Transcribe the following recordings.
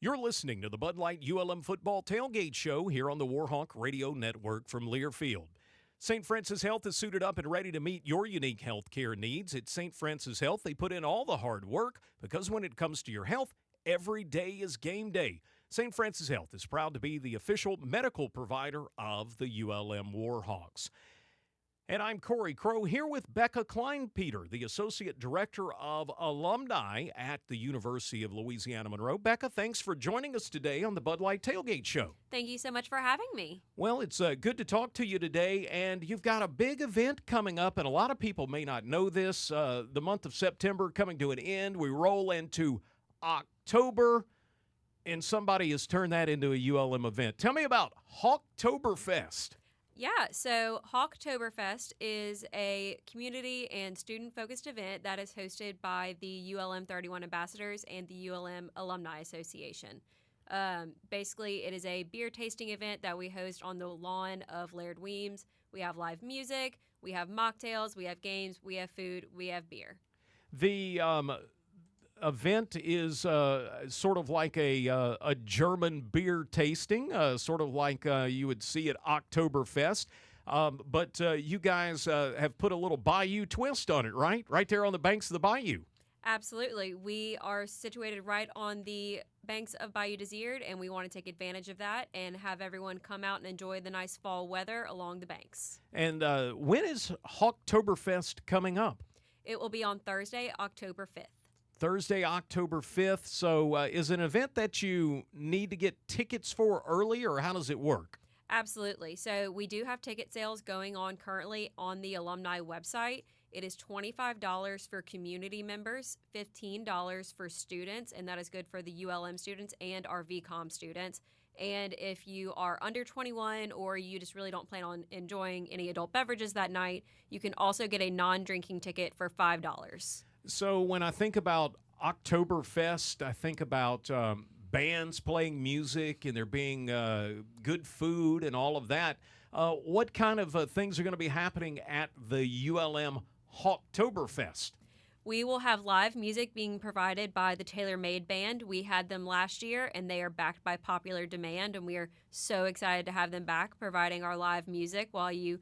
You're listening to the Bud Light ULM Football Tailgate Show here on the Warhawk Radio Network from Learfield. St. Francis Health is suited up and ready to meet your unique health care needs. At St. Francis Health, they put in all the hard work because when it comes to your health, every day is game day. St. Francis Health is proud to be the official medical provider of the ULM Warhawks. And I'm Cory Crowe here with Becca Kleinpeter, the Associate Director of Alumni at the University of Louisiana, Monroe. Becca, thanks for joining us today on the Bud Light Tailgate Show. Thank you so much for having me. Well, it's good to talk to you today, and you've got a big event coming up, and a lot of people may not know this. The month of September coming to an end. We roll into October, and somebody has turned that into a ULM event. Tell me about Hawktoberfest. Yeah, so Hawktoberfest is a community and student-focused event that is hosted by the ULM 31 Ambassadors and the ULM Alumni Association. Basically, it is a beer tasting event that we host on the lawn of Laird-Weems. We have live music, we have mocktails, we have games, we have food, we have beer. The event is sort of like a German beer tasting, sort of like you would see at Oktoberfest. But you guys have put a little bayou twist on it, right? Right there on the banks of the bayou. Absolutely. We are situated right on the banks of Bayou Désiré, and we want to take advantage of that and have everyone come out and enjoy the nice fall weather along the banks. And when is Hawktoberfest coming up? It will be on Thursday, October 5th. Thursday, October 5th. So is it an event that you need to get tickets for early, or how does it work? Absolutely. So we do have ticket sales going on currently on the alumni website. It is $25 for community members, $15 for students, and that is good for the ULM students and our VCOM students. And if you are under 21 or you just really don't plan on enjoying any adult beverages that night, you can also get a non-drinking ticket for $5. So when I think about Oktoberfest, I think about bands playing music and there being good food and all of that. What kind of things are going to be happening at the ULM Hawktoberfest? We will have live music being provided by the Taylormade Band. We had them last year, and they are backed by popular demand, and we are so excited to have them back, providing our live music while you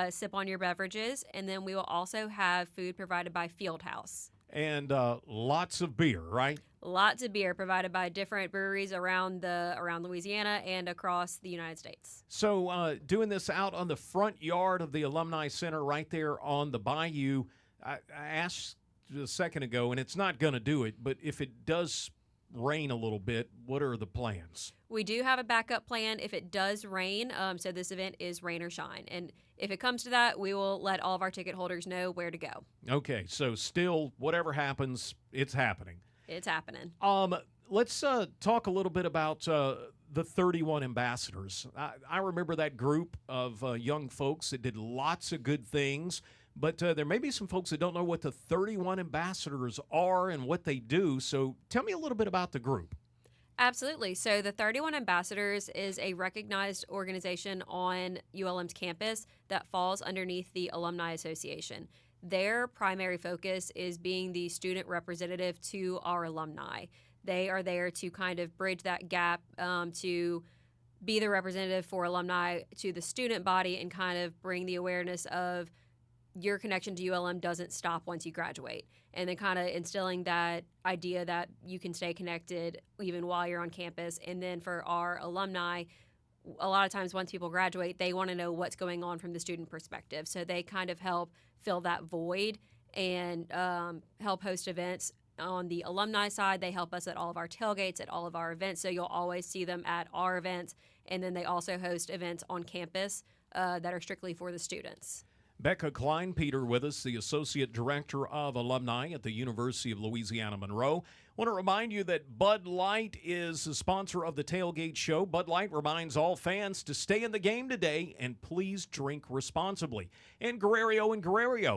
sip on your beverages. And then we will also have food provided by Fieldhouse. And lots of beer, right? Lots of beer provided by different breweries around Louisiana and across the United States. So doing this out on the front yard of the Alumni Center right there on the bayou, I asked a second ago, and it's not going to do it, but if it does rain a little bit, what are the plans? We do have a backup plan if it does rain. So this event is rain or shine. And if it comes to that, we will let all of our ticket holders know where to go. Okay, so still, whatever happens, it's happening. It's happening. Let's talk a little bit about the 31 Ambassadors. I remember that group of young folks that did lots of good things, but there may be some folks that don't know what the 31 Ambassadors are and what they do. So tell me a little bit about the group. Absolutely. So the 31 Ambassadors is a recognized organization on ULM's campus that falls underneath the Alumni Association. Their primary focus is being the student representative to our alumni. They are there to kind of bridge that gap, to be the representative for alumni to the student body and kind of bring the awareness of your connection to ULM doesn't stop once you graduate. And then kind of instilling that idea that you can stay connected even while you're on campus. And then for our alumni, a lot of times once people graduate, they want to know what's going on from the student perspective. So they kind of help fill that void and help host events. On the alumni side, they help us at all of our tailgates, at all of our events. So you'll always see them at our events. And then they also host events on campus that are strictly for the students. Becca Kleinpeter with us, the Associate Director of Alumni at the University of Louisiana, Monroe. I want to remind you that Bud Light is the sponsor of the Tailgate Show. Bud Light reminds all fans to stay in the game today and please drink responsibly. And Guerrero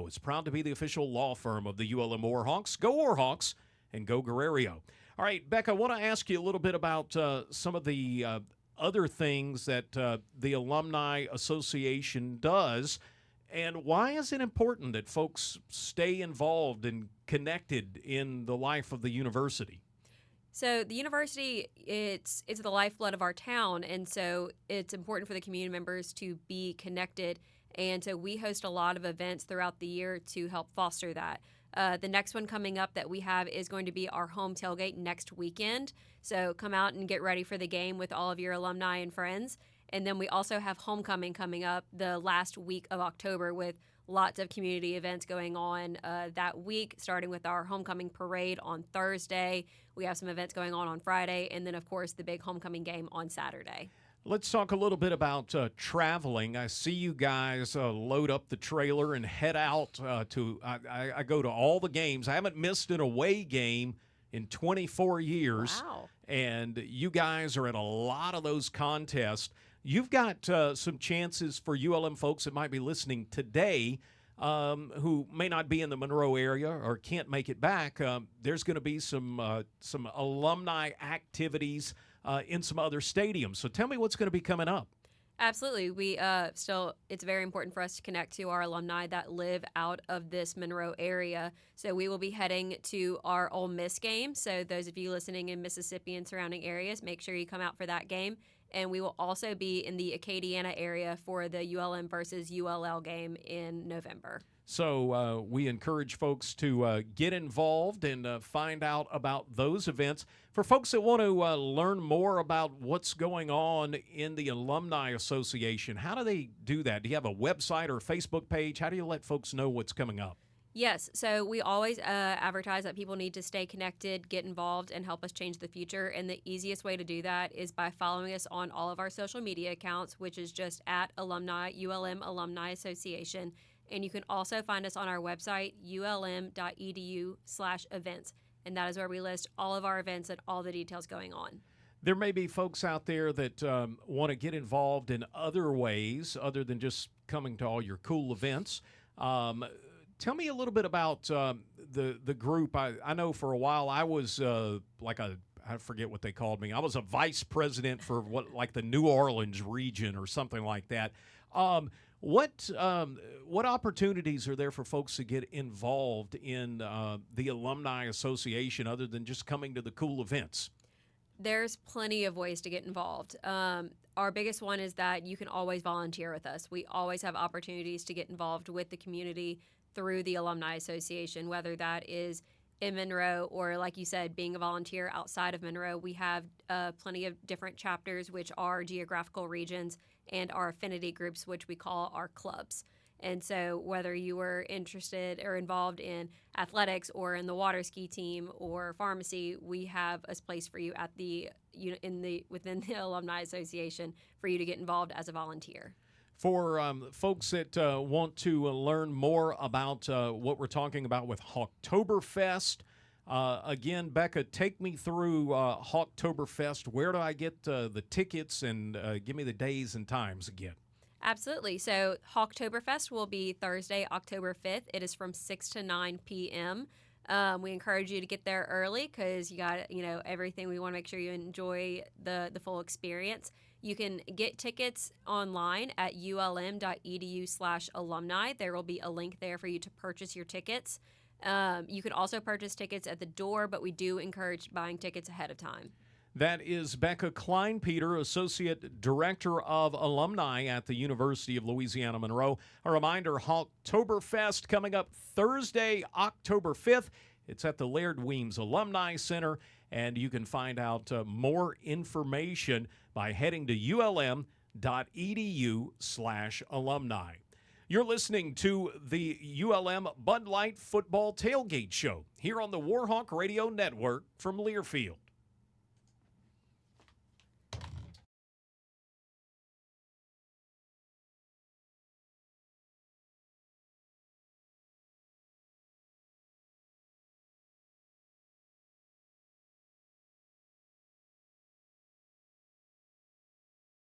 is proud to be the official law firm of the ULM Warhawks. Go Warhawks and go Guerrero. All right, Becca, I want to ask you a little bit about some of the other things that the Alumni Association does. And why is it important that folks stay involved and connected in the life of the university? So the university, it's the lifeblood of our town, and so it's important for the community members to be connected. And so we host a lot of events throughout the year to help foster that. The next one coming up that we have is going to be our home tailgate next weekend. So come out and get ready for the game with all of your alumni and friends. And then we also have homecoming coming up the last week of October with lots of community events going on that week, starting with our homecoming parade on Thursday. We have some events going on Friday, and then, of course, the big homecoming game on Saturday. Let's talk a little bit about traveling. I see you guys load up the trailer and head out I go to all the games. I haven't missed an away game in 24 years. Wow. And you guys are at a lot of those contests. You've got some chances for ULM folks that might be listening today who may not be in the Monroe area or can't make it back. There's going to be some alumni activities in some other stadiums. So tell me what's going to be coming up. Absolutely. We it's very important for us to connect to our alumni that live out of this Monroe area. So we will be heading to our Ole Miss game. So those of you listening in Mississippi and surrounding areas, make sure you come out for that game. And we will also be in the Acadiana area for the ULM versus ULL game in November. So we encourage folks to get involved and find out about those events. For folks that want to learn more about what's going on in the Alumni Association, how do they do that? Do you have a website or a Facebook page? How do you let folks know what's coming up? Yes, so we always advertise that people need to stay connected, get involved, and help us change the future. And the easiest way to do that is by following us on all of our social media accounts, which is just at alumni, ULM Alumni Association. And you can also find us on our website, ulm.edu/events. And that is where we list all of our events and all the details going on. There may be folks out there that want to get involved in other ways other than just coming to all your cool events. Tell me a little bit about the group. I know for a while I was I forget what they called me. I was a vice president for the New Orleans region or something like that. What opportunities are there for folks to get involved in the Alumni Association other than just coming to the cool events? There's plenty of ways to get involved. Our biggest one is that you can always volunteer with us. We always have opportunities to get involved with the community through the Alumni Association, whether that is in Monroe or, like you said, being a volunteer outside of Monroe. We have plenty of different chapters, which are geographical regions, and our affinity groups, which we call our clubs. And so whether you were interested or involved in athletics or in the water ski team or pharmacy, we have a place for you at within the Alumni Association for you to get involved as a volunteer. For folks that want to learn more about what we're talking about with Hawktoberfest, again, Becca, take me through Hawktoberfest. Where do I get the tickets, and give me the days and times again? Absolutely. So Hawktoberfest will be Thursday, October 5th. It is from 6 to 9 p.m. We encourage you to get there early because you got everything. We want to make sure you enjoy the full experience. You can get tickets online at ulm.edu/alumni. There will be a link there for you to purchase your tickets. You can also purchase tickets at the door, but we do encourage buying tickets ahead of time. That is Becca Klein-Peter, Associate Director of Alumni at the University of Louisiana Monroe. A reminder, Hawktoberfest coming up Thursday, October 5th. It's at the Laird-Weems Alumni Center, and you can find out more information by heading to ulm.edu/alumni. You're listening to the ULM Bud Light Football Tailgate Show here on the Warhawk Radio Network from Learfield.